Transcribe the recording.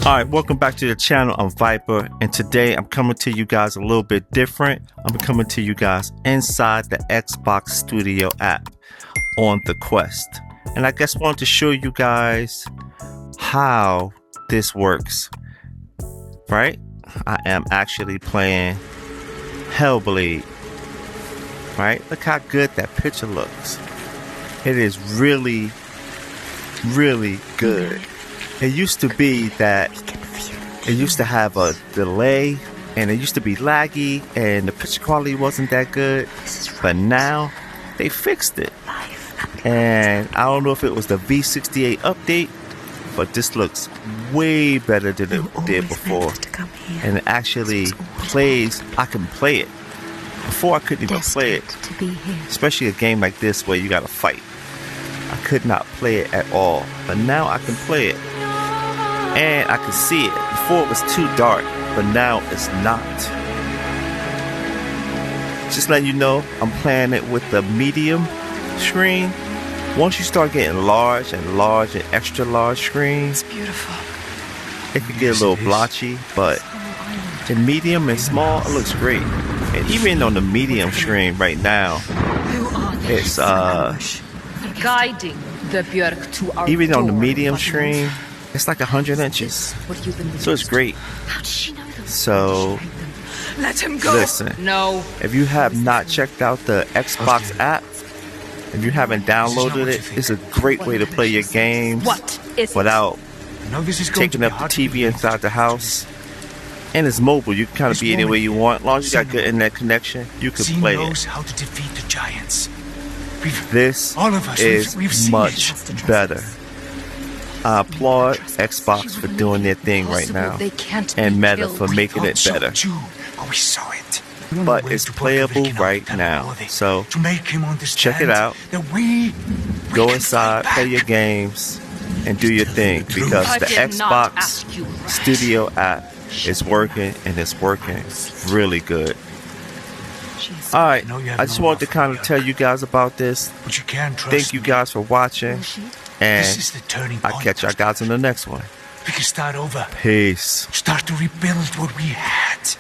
Alright, welcome back to the channel. I'm Viper, and today I'm coming to you guys a little bit different. I'm coming to you guys inside the Xbox Studio app on the Quest. And I just wanted to show you guys how this works. Right? I am actually playing Hellblade. Right? Look how good that picture looks. It is really, really good. It used to be that it used to have a delay and it used to be laggy and the picture quality wasn't that good, but now they fixed it. And I don't know if it was the V68 update, but this looks way better than it did before. And it actually plays, I can play it. Before I couldn't even play it, especially a game like this where you gotta fight. I could not play it at all, but now I can play it. And I can see it. Before it was too dark, but now it's not. Just letting you know, I'm playing it with the medium screen. Once you start getting large and extra large screens, it's beautiful. It can get a little blotchy, but in medium and small, it looks great. And even on the medium screen right now, it's guiding the Björk to our even on the medium screen, it's like 100 inches. So it's great. So let him go. Listen, no. If you have not checked out the Xbox app, if you haven't downloaded it, it's a great way to play your games without taking up the TV inside the house. And it's mobile. You can kind of be anywhere you want. As long as you got good internet connection, you can play it. This is much better. I applaud Xbox for doing their thing right now, and Meta for making it better. But it's playable right now, so check it out. Go inside, play your games, and do your thing, because the Xbox Studio app is working, and it's working really good. Alright, I just wanted to kind of tell you guys about this. Thank you guys for watching. And I'll catch y'all guys in the next one. We can start over. Peace. Start to rebuild what we had.